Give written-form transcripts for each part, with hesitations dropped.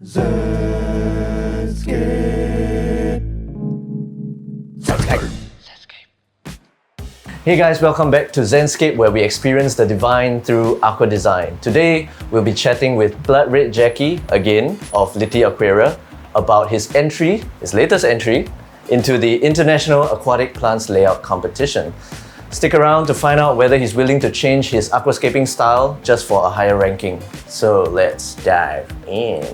Zenscape. Hey guys, welcome back to Zenscape, where we experience the divine through aqua design. Today, we'll be chatting with Blood Red Jacky, again, of LitiAquaria, about his latest entry, into the International Aquatic Plants Layout Competition. Stick around to find out whether he's willing to change his aquascaping style just for a higher ranking. So let's dive in.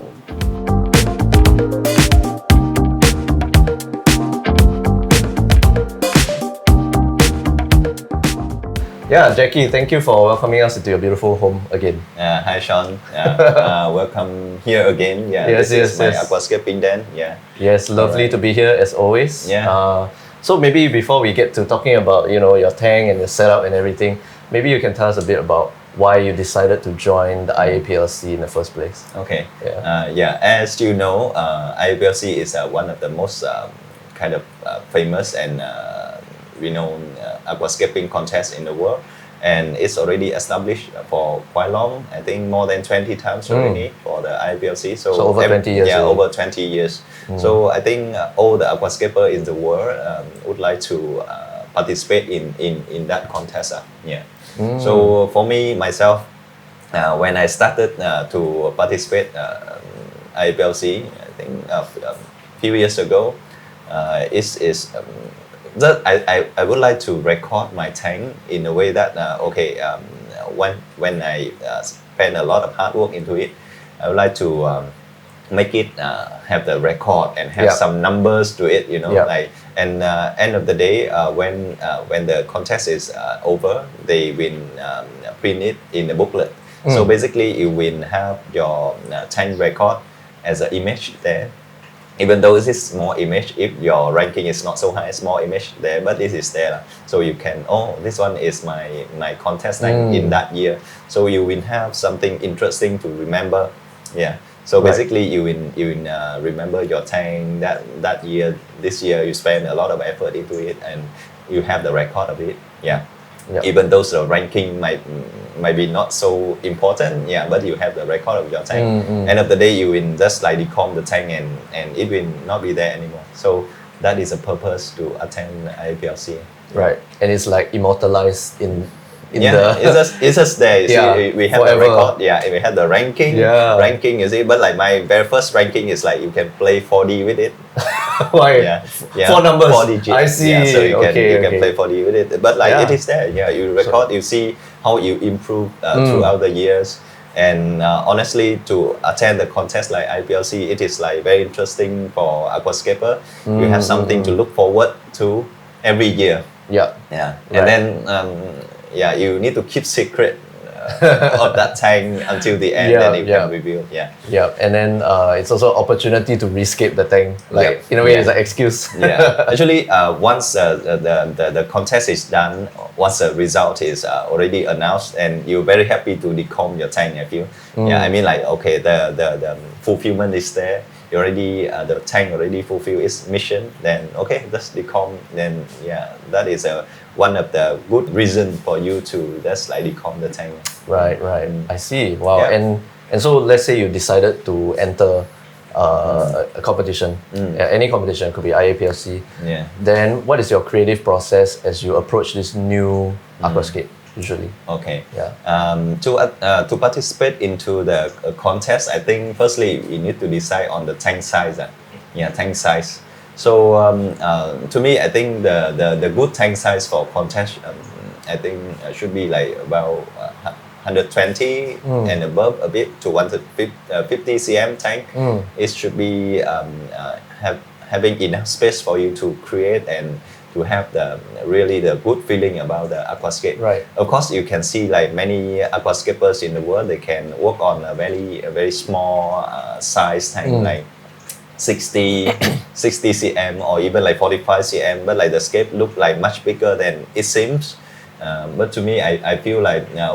Yeah, Jacky, thank you for welcoming us into your beautiful home again. Hi Sean, welcome here again. Yes, this is my yes. Aquascaping den. Yes, lovely Alright. to be here as always. Yeah. So maybe before we get to talking about your tank and your setup and everything, maybe you can tell us a bit about why you decided to join the IAPLC in the first place. Okay. Yeah. As you know, IAPLC is one of the most famous and renowned aquascaping contests in the world, and it's already established for quite long. I think more than 20 times already for the IAPLC. So over 20 years. Yeah, over 20 years. So I think all the aquascapers in the world would like to participate in that contest. So for me myself, when I started to participate IAPLC, I think a few years ago, I would like to record my tank in a way that when I spend a lot of hard work into it, I would like to make it have the record and have some numbers to it, and end of the day, when the contest is over, they will print it in a booklet. So basically you will have your tank record as an image there. Even though this is small image, if your ranking is not so high, small image there, but this is there. So you can, this one is my contest tank in that year. So you will have something interesting to remember. So basically you will remember your tank that year. This year you spend a lot of effort into it and you have the record of it. Even though the ranking might be not so important, but you have the record of your tank. End of the day, you will just decomp the tank and it will not be there anymore. So that is a purpose to attend IAPLC. Right, and it's like immortalized in it's just there. You see, we have forever. the record. We have the ranking. Ranking, you see, but my very first ranking is you can play 4D with it. Why? 4 numbers. 4 digits. I see. So you can Okay. play 4D with it. But it is there. You record. You see how you improve throughout the years. And honestly, to attend the contest like IPLC, it is very interesting for aquascaper. You have something to look forward to every year. And then you need to keep secret of that tank until the end, then you can reveal. And then it's also opportunity to rescape the tank. In a way, it's an excuse. Actually, once the contest is done, once the result is already announced, and you're very happy to decomp your tank, I feel. I mean, the fulfillment is there. You already the tank already fulfilled its mission. Then just decomp. Then that is one of the good reason for you to just decomp the tank. Right. I see. Wow. And so let's say you decided to enter a competition. Any competition, could be IAPLC. Then what is your creative process as you approach this new aquascape usually? To participate into the contest, I think firstly you need to decide on the tank size. Tank size. So to me, I think the good tank size for contest, I think should be about 120 and above a bit to 150 cm tank. It should be having enough space for you to create and to have the good feeling about the aquascape. Right. Of course, you can see many aquascapers in the world, they can work on a very small size tank, 60 cm or even 45 cm, but the scape look much bigger than it seems. But to me, I feel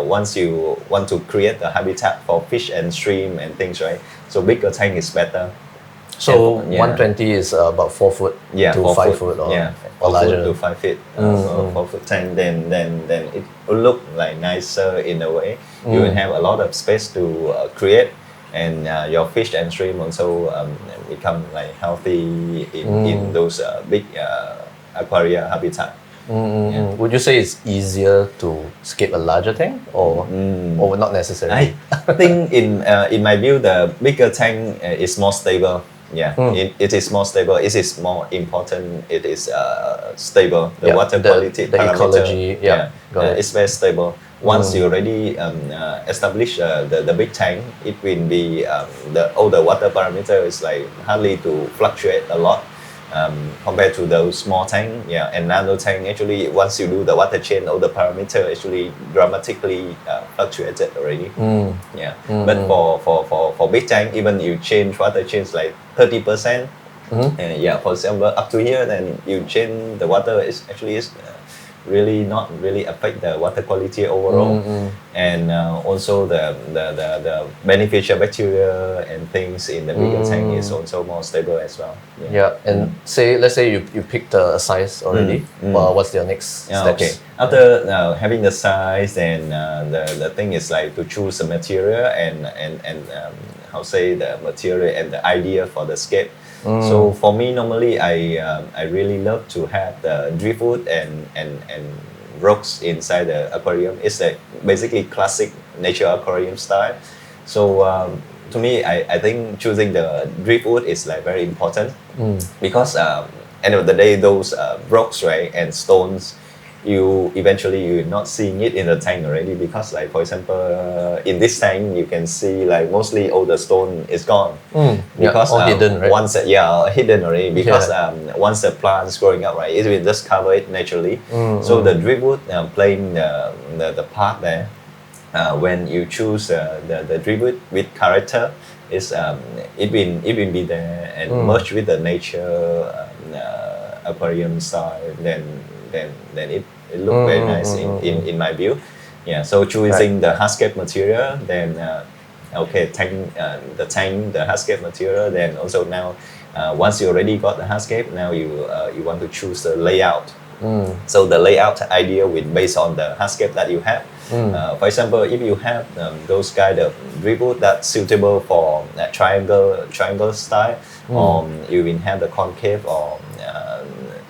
once you want to create a habitat for fish and shrimp and things, right? So bigger tank is better. So 120 is about 4 foot to 5 foot or 4 larger. foot to 5 feet. 4 foot tank, then it will look nicer in a way. You will have a lot of space to create. and your fish and shrimp also become like healthy in those big aquaria habitat. Would you say it's easier to scape a larger tank, or not necessarily? I think in my view, the bigger tank is more stable. Yeah, it is more stable. It is more important. It is stable. The water quality, the parameter, ecology. it's very stable. Once you already establish the big tank, it will be all the water parameter is like hardly to fluctuate a lot. Compared to those small tank, and nano tank, actually once you do the water change, all the parameter actually dramatically fluctuated already. But for big tank, even you change water change like 30%, for example, up to here, then you change the water is actually really not really affect the water quality overall, and also the beneficial bacteria and things in the bigger tank is also more stable as well. And let's say you picked a size already. Well, what's your next steps? Okay, after having the size, then the thing is like to choose the material and how say the material and the idea for the scape. So for me, normally I really love to have the driftwood and rocks inside the aquarium. It's like basically classic nature aquarium style. So to me, I think choosing the driftwood is like very important because end of the day, those rocks, right, and stones, you eventually you're not seeing it in the tank already, because like for example in this tank you can see like mostly all the stone is gone because all hidden, right? once hidden already, because once the plant is growing up, right, it will just cover it naturally. So the driftwood playing the part there, when you choose the driftwood with character, is it will be there and merge with the nature aquarium style, then it look very nice in my view. So choosing the Hardscape material, then the Hardscape material, then also now once you already got the Hardscape, now you want to choose the layout. So the layout idea will based on the Hardscape that you have. For example, if you have those kind of driftwood that's suitable for triangle style, or you will have the concave or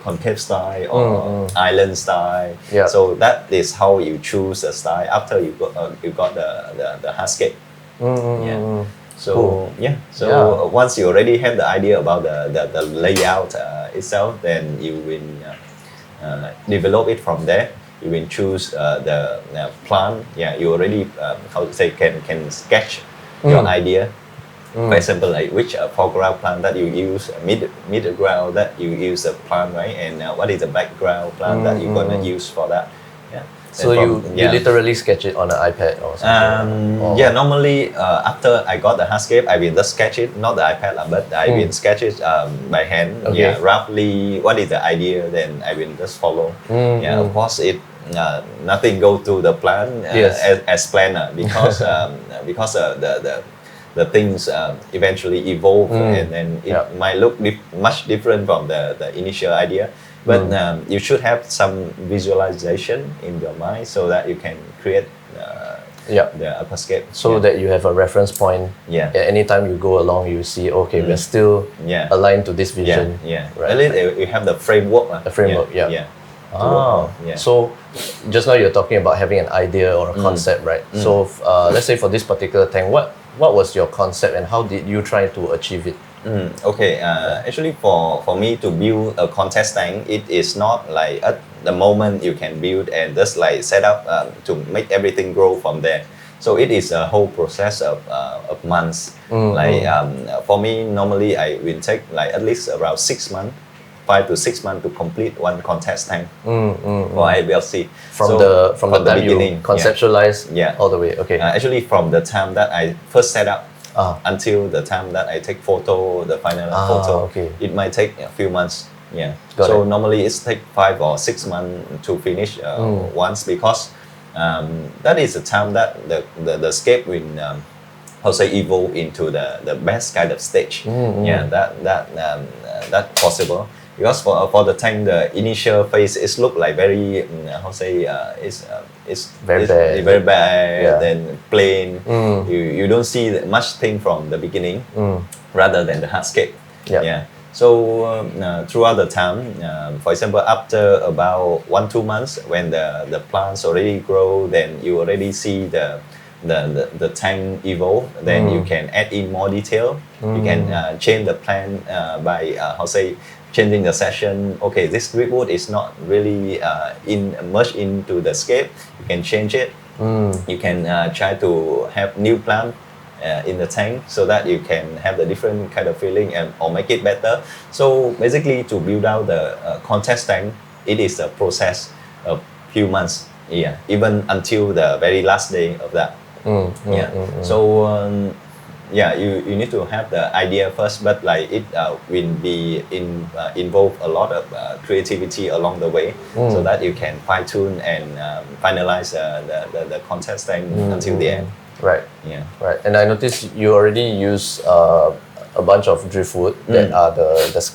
concave style or island style. So that is how you choose a style after you got the Hardscape. So once you already have the idea about the layout itself, then you will develop it from there. You will choose the plant. You already can sketch your idea. For example, like which foreground plant that you use, middle ground that you use a plant, right? And what is the background plant that you're gonna use for that? So you literally sketch it on an iPad or something? Normally after I got the Hardscape, I will just sketch it, not the iPad, but I will sketch it by hand. Roughly what is the idea, then I will just follow. Of course it nothing go to the plan as planner, because the things eventually evolve, and then it might look much different from the initial idea. But you should have some visualization in your mind so that you can create the Aquascape. So that you have a reference point. Anytime you go along, you see, okay, we're still aligned to this vision. Right. At least you have the framework. The framework, So just now you're talking about having an idea or a concept, right? So let's say for this particular tank, what was your concept and how did you try to achieve it? Actually for me to build a contest tank, it is not like at the moment you can build and just like set up to make everything grow from there. So it is a whole process of months. For me, normally I will take like at least around 6 months, 5 to 6 months to complete one contest tank for IAPLC. From the time beginning, you conceptualize all the way. Actually from the time that I first set up until the time that I take photo, the final photo, it might take a few months. So normally it's take 5 or 6 months to finish once, because that is the time that the scape will evolve into the best kind of stage. That possible, because for the tank, the initial phase is look like very it's Very it's bad. very bad, Yeah. then plain. You don't see much thing from the beginning, rather than the hardscape. Yeah. So throughout the time, for example, after about 1-2 months, when the plants already grow, then you already see the tank evolve. Then you can add in more detail. You can change the plan by changing the section. Okay, this driftwood is not really merged into the scape. You can change it. You can try to have new plant in the tank, so that you can have the different kind of feeling or make it better. So basically, to build out the contest tank, it is a process of few months, even until the very last day of that. So you need to have the idea first, but like it will be involve a lot of creativity along the way, so that you can fine tune and finalize the contest tank until the end. Right. Yeah. Right. And I noticed you already use a bunch of driftwood that are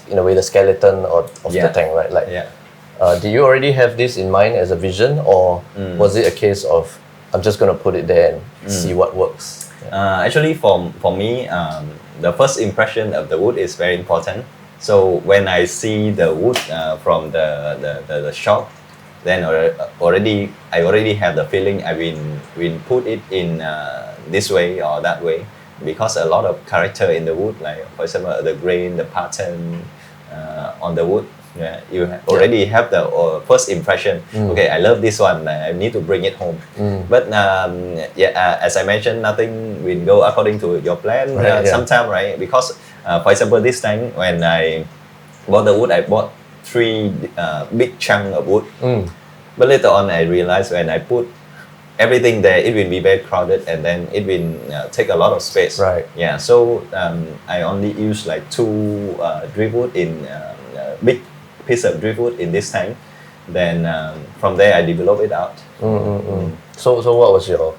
in a way the skeleton of the tank, right? Like, do you already have this in mind as a vision, or was it a case of I'm just gonna put it there and see what works? Actually, for me, the first impression of the wood is very important. So when I see the wood from the shop, then I already have the feeling I will put it in this way or that way, because a lot of character in the wood, like for example the grain, the pattern on the wood. You already have the first impression. Okay, I love this one. I need to bring it home. But as I mentioned, nothing will go according to your plan. Sometimes, right? Because for example, this time when I bought the wood, I bought 3 big chunks of wood. But later on, I realized when I put everything there, it will be very crowded, and then it will take a lot of space. Right. Yeah. So I only use like 2 driftwood in big piece of driftwood in this tank. Then from there, I develop it out. So what was your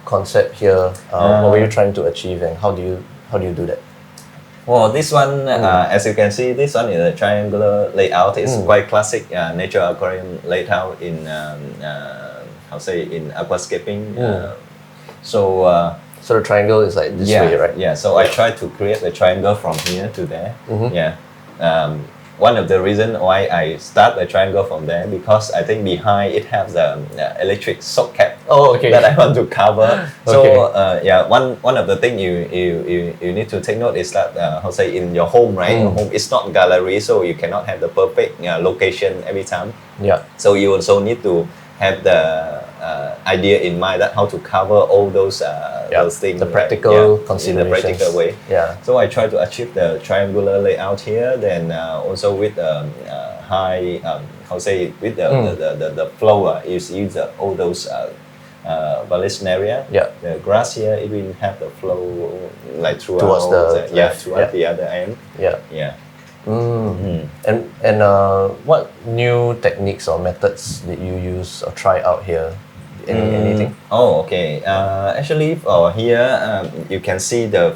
concept here? What were you trying to achieve, and how do you do that? Well, this one, as you can see, this one is a triangular layout. It's quite classic nature aquarium layout in in aquascaping. So the triangle is like this way, right? Yeah. So I tried to create a triangle from here to there. One of the reasons why I start the triangle from there, because I think behind it has the electric sock cap that I want to cover. So one of the things you need to take note is that in your home, right? Your home is not gallery, so you cannot have the perfect location every time. Yeah. So you also need to have the idea in mind that how to cover all those things. The practical considerations. In a practical way. Yeah. So I try to achieve the triangular layout here. Then also with high with the flow is use all those area. Yeah. The grass here, it will have the flow like throughout Towards the other end. Yeah. And what new techniques or methods did you use or try out here? Anything? Oh, okay. Actually, here you can see the.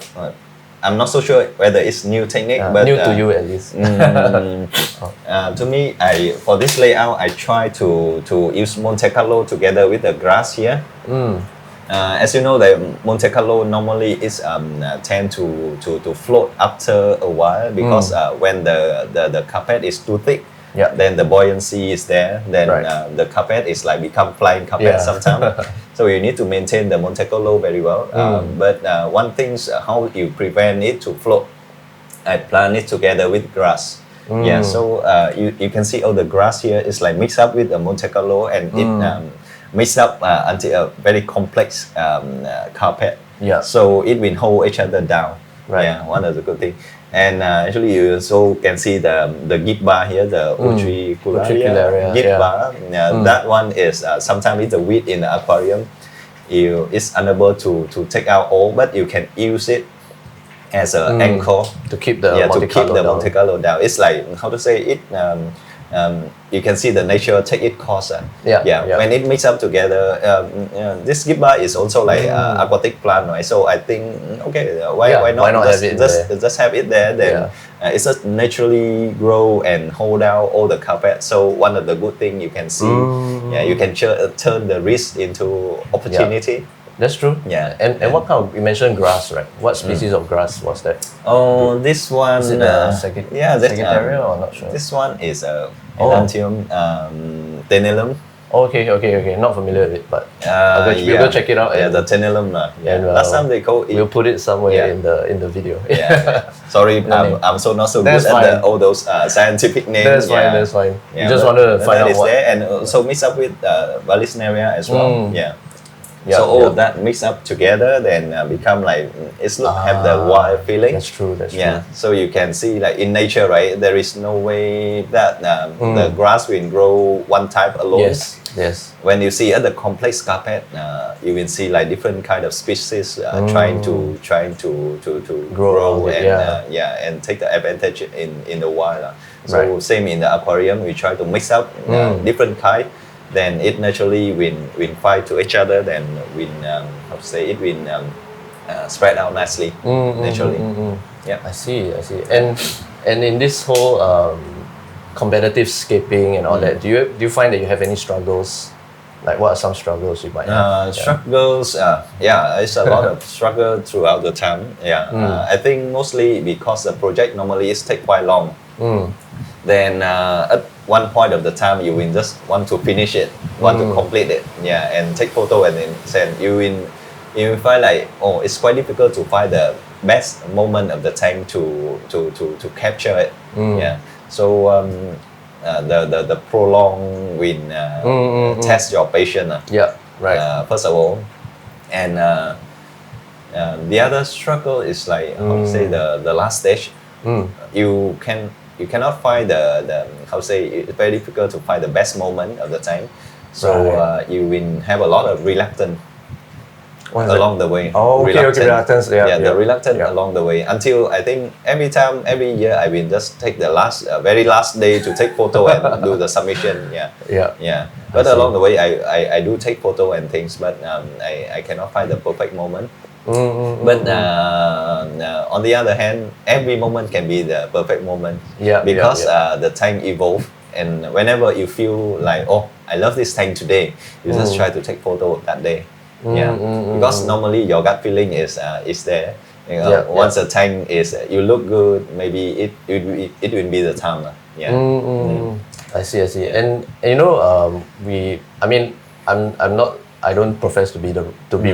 I'm not so sure whether it's new technique, but new to you at least. To me, for this layout, I try to use Monte Carlo together with the grass here. As you know, the Monte Carlo normally is tend to float after a while, because when the carpet is too thick, then the buoyancy is there. Then the carpet is like become flying carpet sometimes. So you need to maintain the Monte Carlo very well. But one thing is how you prevent it to float. I plant it together with grass. So you can see all the grass here is like mixed up with the Monte Carlo, and it mixed up until a very complex carpet. So it will hold each other down. One of the good things. And actually, you also can see the gift bar here, the Utricularia gift bar. That one is sometimes it's a weed in the aquarium. It's unable to take out all, but you can use it as an anchor to keep the Monte Carlo down. It's like, how to say it, you can see the nature take its course. Yeah. When it mix up together, this gibba is also like aquatic plant, right? So I think okay, why not just have it there? Then it's just naturally grow and hold out all the carpet. So one of the good thing you can see, you can turn the risk into opportunity. That's true. Yeah. And what kind of, you mentioned grass, right? What species of grass was that? Oh, this one. Is it Sagittaria or not sure? This one is a Elantium tenellum. Okay. Not familiar with it, but we'll go check it out. Yeah, the tenellum. Last time they call it. We'll put it somewhere in the video. Sorry, I'm so not so good at all those scientific names. That's fine. You just want to find out what. There, and also mix up with Vallisneria as well. So all of that mix up together, then become like have the wild feeling. That's true. So you can see like in nature, right? There is no way that the grass will grow one type alone. Yes. When you see other complex carpet, you will see like different kind of species trying to grow and take the advantage in the wild. So same in the aquarium, we try to mix up different kind. Then it naturally will fight to each other. Then it will spread out nicely naturally. Yeah, I see. And in this whole competitive scaping and all that, do you find that you have any struggles? Like what are some struggles you might have? Struggles, it's a lot of struggle throughout the time. I think mostly because the project normally is take quite long. Then at one point of the time you will just want to finish it, want to complete it, and take photo and then send. You will find like it's quite difficult to find the best moment of the tank to capture it. So the prolong will test your patience. First of all, and the other struggle is like how to say the last stage. You cannot find it's very difficult to find the best moment of the time. So you will have a lot of reluctance along the way. Reluctance. The reluctance along the way until I think every year I will just take the very last day to take photo and do the submission. But along the way I do take photo and things, but I cannot find the perfect moment. But on the other hand, every moment can be the perfect moment because the tank evolve, and whenever you feel like I love this tank today, you just try to take photo that day. Because normally your gut feeling is there. Once the tank is you look good, maybe it will be the time. I see. And I don't profess to be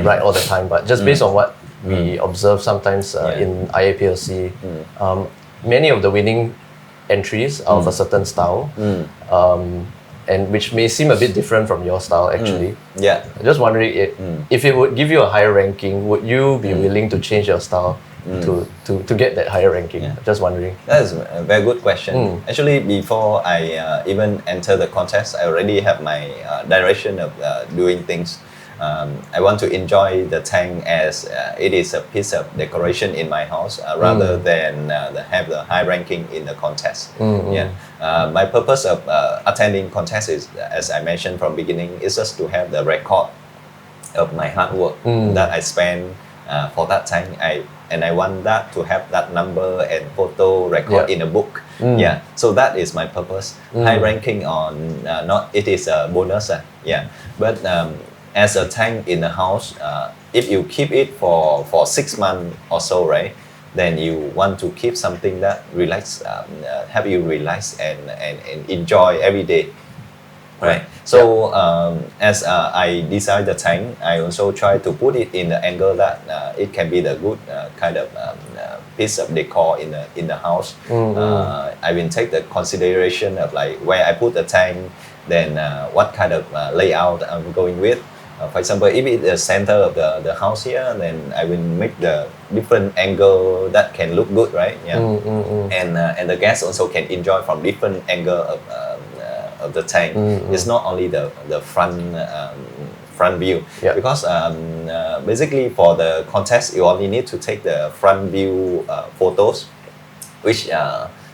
right all the time, but just based on what we observe sometimes in IAPLC, many of the winning entries are of a certain style, and which may seem a bit different from your style actually. I'm just wondering if it would give you a higher ranking, would you be willing to change your style to get that higher ranking? Just wondering. That is a very good question. Actually, before I even enter the contest, I already have my direction of doing things. I want to enjoy the tank as it is a piece of decoration in my house rather than have the high ranking in the contest. My purpose of attending contest is, as I mentioned from beginning, is just to have the record of my hard work that I spend for that tank. I want that to have that number and photo record in a book. So that is my purpose. High ranking on it is a bonus. But as a tank in the house, if you keep it for 6 months or so, right, then you want to keep something that have you relax and enjoy every day. Right. So as I design the tank, I also try to put it in the angle that it can be the good kind of piece of decor in the house. I will take the consideration of like where I put the tank, then what kind of layout I'm going with. For example, if it's the center of the house here, then I will make the different angle that can look good, right? And the guests also can enjoy from different angle of the tank. It's not only the front view, because basically for the contest you only need to take the front view photos, which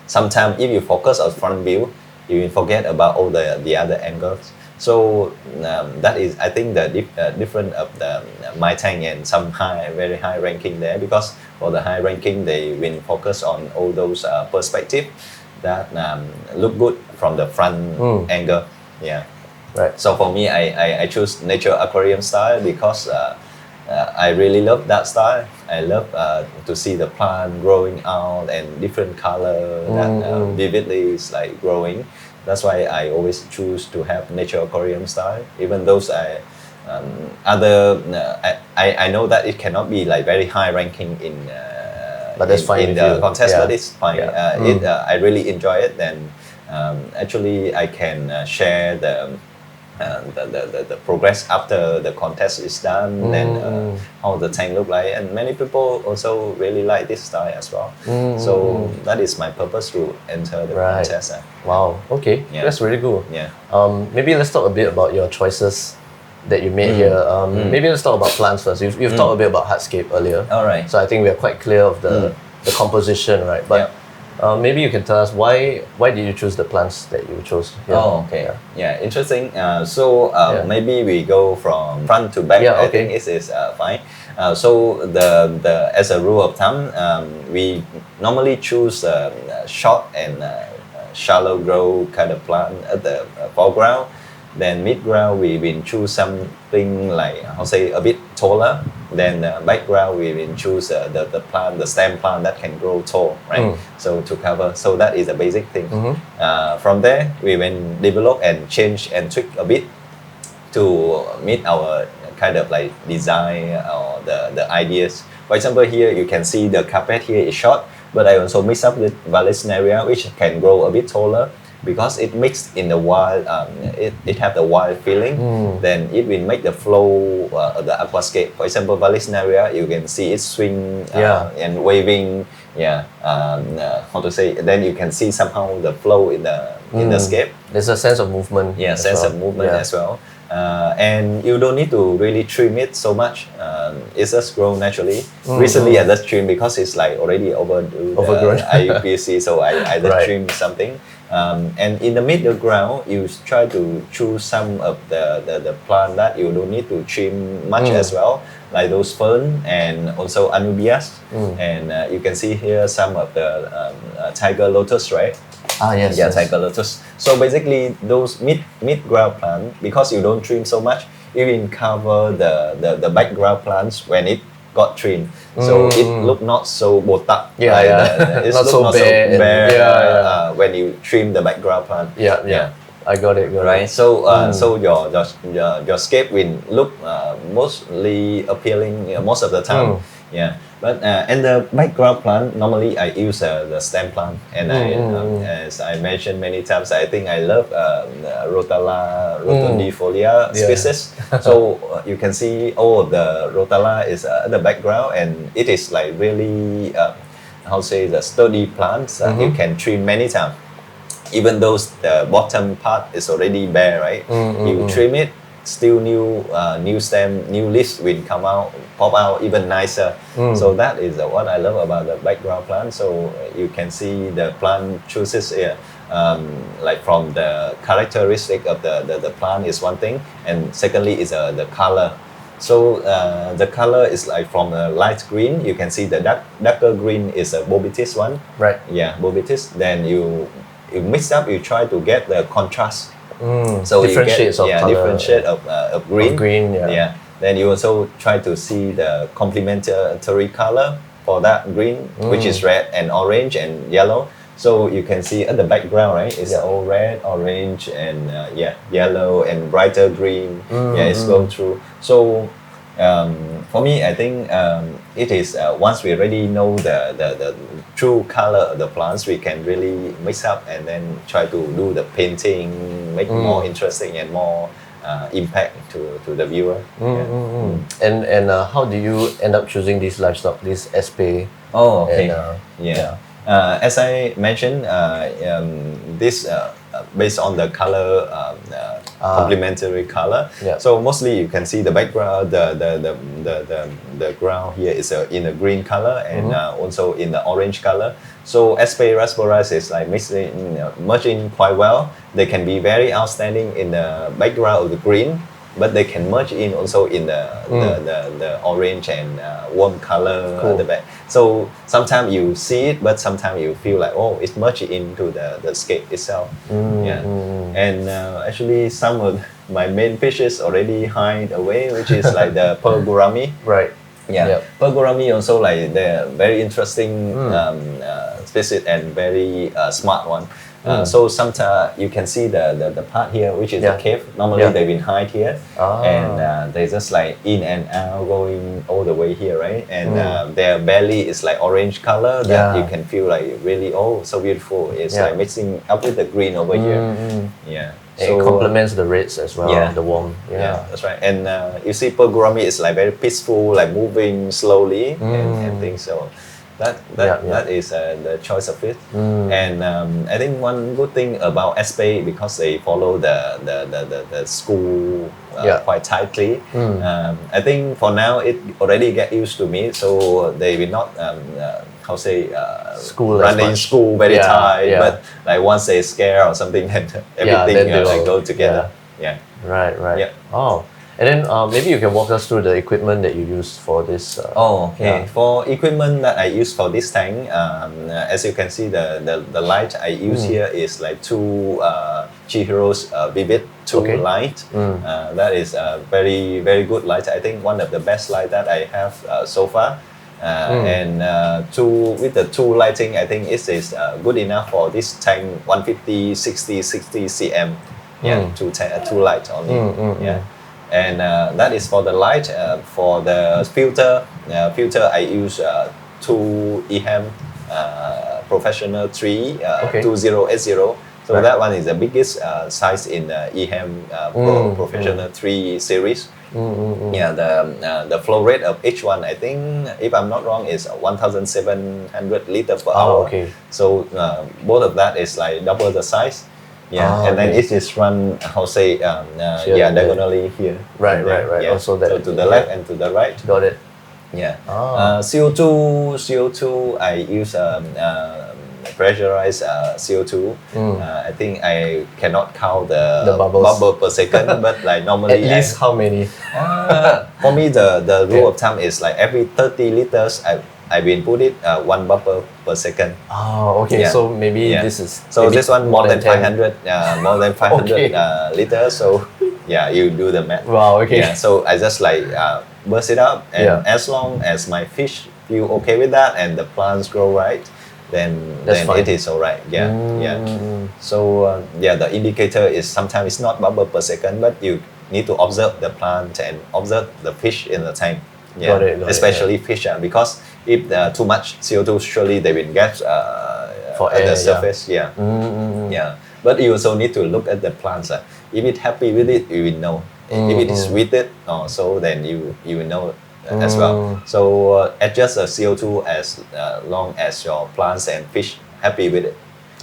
sometimes if you focus on front view, you forget about all the other angles. So that is, I think, the difference of the my tank and some very high ranking there, because for the high ranking they will focus on all those perspective that look good from the front angle. Yeah. Right. So for me, I choose nature aquarium style because I really love that style. I love to see the plant growing out and different color that vividly is like growing. That's why I always choose to have nature aquarium style. Even those other, I know that it cannot be like very high ranking in but that's fine in the contest, but it's fine. Yeah. I really enjoy it. Then actually I can share the progress after the contest is done, and how the tank look like, and many people also really like this style as well. So that is my purpose to enter the contest. Wow, okay, Yeah. that's really cool. Yeah. Maybe let's talk a bit about your choices that you made here. Maybe let's talk about plants first. You've talked a bit about Hardscape earlier. All right. So I think we are quite clear of the composition, right? But maybe you can tell us why did you choose the plants that you chose here? Oh, okay. Yeah, interesting. So maybe we go from front to back. Yeah, I okay. think it is fine. So the as a rule of thumb, we normally choose short and shallow grow kind of plant at the foreground. Then mid-ground we will choose something like, how say, a bit taller. Then background we will choose the plant, the stem plant that can grow tall, right? So to cover, so that is a basic thing. From there we will develop and change and tweak a bit to meet our kind of like design or the ideas. For example, here you can see the carpet here is short, but I also mix up with Vallisneria, which can grow a bit taller, because it mixed in the wild, it have the wild feeling. Then it will make the flow of the aquascape. For example, Vallisneria, you can see it swing and waving. How to say? Then you can see somehow the flow in the scape. There's a sense of movement. Yeah, sense of movement as well. And you don't need to really trim it so much. It just grow naturally. Recently I just trim because it's like already overgrown. IAPLC, so I just trim something. And in the middle ground, you try to choose some of the plant that you don't need to trim much as well, like those fern and also anubias. And you can see here some of the tiger lotus, right? Yes. Yeah, tiger lotus. So basically, those mid-ground plant, because you don't trim so much, it will cover the background plants when it got trimmed. So it look not so botak. It's not so bare. When you trim the background plant. I got it. Right. So so your scape will look mostly appealing most of the time. Yeah. But and the background plant, normally I use the stem plant, and as I mentioned many times, I think I love Rotala rotundifolia species. So you can see the Rotala is the background, and it is like really how say the sturdy plants. You can trim many times, even though the bottom part is already bare, right? You trim it, still new stem, new leaves will pop out even nicer. So that is what I love about the background plant. So you can see the plant chooses here, like from the characteristic of the plant is one thing, and secondly is the color. So the color is like from a light green, you can see the darker green is a bobitis one. Right. Yeah, bobitis. Then you mix up, you try to get the contrast. So different you get shades of color. Different shade of green. Of green, Then you also try to see the complementary color for that green, which is red and orange and yellow. So you can see at the background, right? It's all red, orange, and yellow and brighter green. It's going through. So for me, I think it is once we already know the true color of the plants, we can really mix up and then try to do the painting, make more interesting and more impact to the viewer. And how do you end up choosing these livestock, this Espe? Oh, okay. And, as I mentioned, this based on the color complementary color. Yeah. So mostly you can see the background, the ground here is in a green color and also in the orange color. So Aspe raspberries is like merging quite well. They can be very outstanding in the background of the green, but they can merge in also in the orange and warm color at the back. So sometimes you see it, but sometimes you feel like, oh, it's merged into the scape itself. And actually some of my main fishes already hide away, which is like the pearl gourami. Right. Pearl gourami also like they're very interesting species and very smart one. So sometimes you can see the part here, which is the cave. Normally they've been hide here, and they just like in and out, going all the way here, right? And their belly is like orange color that you can feel like really so beautiful. It's like mixing up with the green over here. So it complements the reds as well, the warm. Yeah, that's right. And you see pearl gourami is like very peaceful, like moving slowly and things. So that is the choice of it. And I think one good thing about Aspe, because they follow the school quite tightly. I think for now it already get used to me, so they will not running school very tight. But like once they scare or something, then everything then like go together. Right. Yeah. Oh. And then maybe you can walk us through the equipment that you use for this. For equipment that I use for this tank, as you can see, the light I use here is like two Chihiro's Vivid 2 light. That is a very, very good light. I think one of the best light that I have so far. And with the two lighting, I think it is good enough for this tank 150, 60 cm. Two lights only. And that is for the light. For the filter, I use 2 EHAM Professional 3 2080. So that one is the biggest size in the EHAM Professional 3 series. The flow rate of each one, I think, if I'm not wrong, is 1,700 liters per hour. So both of that is like double the size. And then it is run, diagonally here. Right. Also that. So to the left and to the right. Got it. CO2, I use pressurized CO2. I think I cannot count the bubble per second, but like normally. At least how many? For me, the rule of thumb is like every 30 liters, I will put it 1 bubble per second. So maybe this is. So this one more than 500, liters. So you do the math. Wow. So I just like burst it up, and as long as my fish feel okay with that and the plants grow right, then it is alright. So the indicator is sometimes it's not bubble per second, but you need to observe the plant and observe the fish in the tank. Got it, especially fish, because if too much CO2, surely they will get at the surface. But you also need to look at the plants. If it's happy with it, you will know. If it is with it, so then you will know as well. So adjust the CO2 as long as your plants and fish happy with it.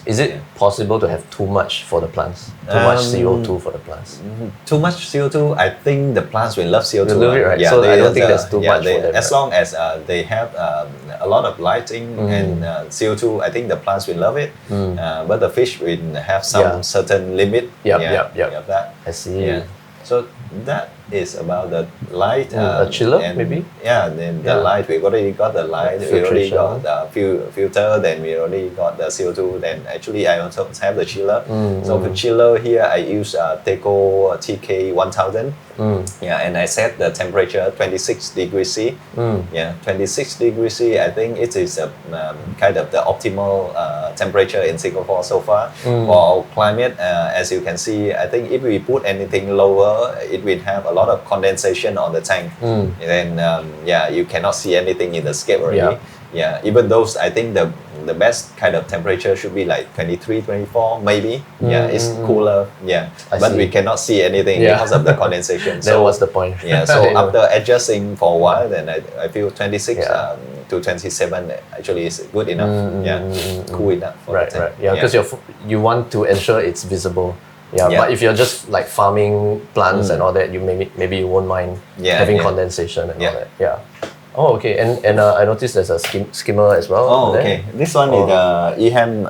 Is it possible to have too much for the plants? Too much CO2 for the plants? Too much CO2, I think the plants will love CO2. They love it, right? So I don't think that's too much for them. As long as they have a lot of lighting and CO2, I think the plants will love it. But the fish will have some certain limit. That. I see. So that is about the light. A chiller, maybe? Then the light, we already got the light, we already got the filter, then we already got the CO2, then actually I also have the chiller. So for chiller here, I use Teco TK1000. And I set the temperature 26 degrees C. 26 degrees C, I think it is kind of the optimal temperature in Singapore so far. For our climate, as you can see, I think if we put anything lower, it will have a lot of condensation on the tank. And then you cannot see anything in the scape already. Even those, I think the best kind of temperature should be like 23, 24 maybe. It's cooler. But we cannot see anything because of the condensation. That was the point. So after adjusting for a while, then I feel 26 to 27 actually is good enough. Cool enough for the tank. Because you want to ensure it's visible. Yeah, Yeah. but if you're just like farming plants and all that, you maybe you won't mind having condensation and all that. Yeah. Oh, okay. And I noticed there's a skimmer as well. Oh, there. okay. This one is the EHAM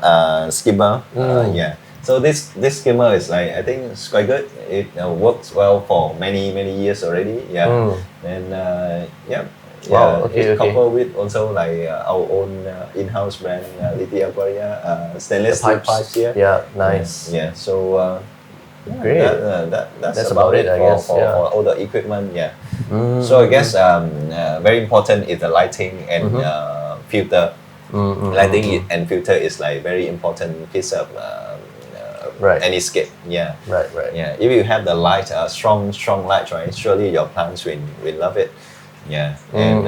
skimmer. Yeah. So this skimmer is like, I think it's quite good. It works well for many years already. Yeah. And yeah. Wow, okay, it's okay. coupled with also like our own in-house brand, LitiAquaria, stainless steel pipes here. Yeah, nice. Yeah. So Great. That's about it, I guess. for all the equipment. Yeah. So I guess very important is the lighting and filter. Lighting and filter is like very important piece of any scape. Yeah. Right. Yeah. If you have the light, strong light, right? Surely your plants will love it. Yeah. And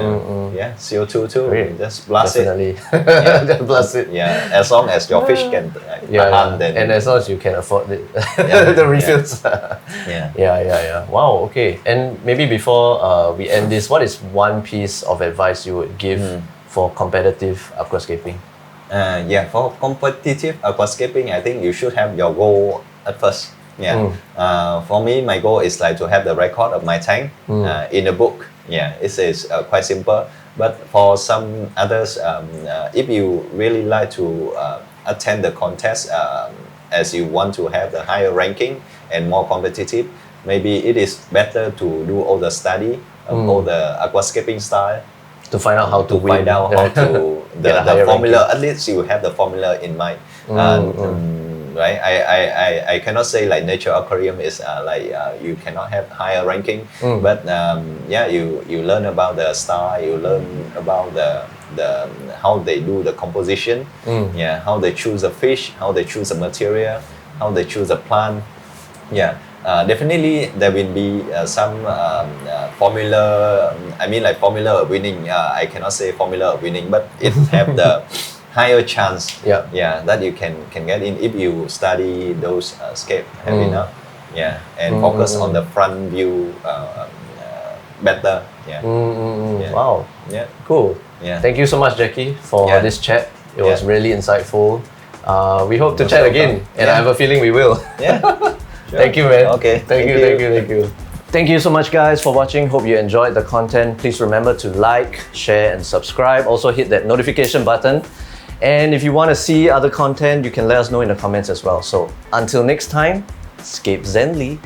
yeah, CO2 too. Great. Just blast Definitely. it. Just blast it. Yeah. As long as your fish can then and as long as you can afford it, Yeah, the refills. Yeah. Yeah. Wow. Okay. And maybe before we end this, what is one piece of advice you would give for competitive aquascaping? Yeah, for competitive aquascaping, I think you should have your goal at first. Yeah. For me, my goal is like to have the record of my tank in a book. Yeah, it is quite simple. But for some others, if you really like to attend the contest, as you want to have the higher ranking and more competitive, maybe it is better to do all the study of all the aquascaping style. To find out how to win. Find out how to the formula. At least you have the formula in mind. Right? I cannot say like nature aquarium is like you cannot have higher ranking. But yeah, you learn about the style. You learn about the how they do the composition. Yeah, how they choose a fish, how they choose a material, how they choose a plant. Yeah. Definitely there will be some formula. I mean like formula of winning. I cannot say formula of winning, but it have the higher chance. Yeah, that you can get in if you study those scape heavy enough. Yeah, and focus on the front view better. Yeah. Yeah. Wow. Yeah. Cool. Yeah. Thank you so much, Jacky, for this chat. It was really insightful. We hope to chat again, and I have a feeling we will. Yeah. Sure. Thank you, man. Okay. Thank you. Thank you so much, guys, for watching. Hope you enjoyed the content. Please remember to like, share, and subscribe. Also, hit that notification button. And if you want to see other content, you can let us know in the comments as well. So, until next time, scape zenly.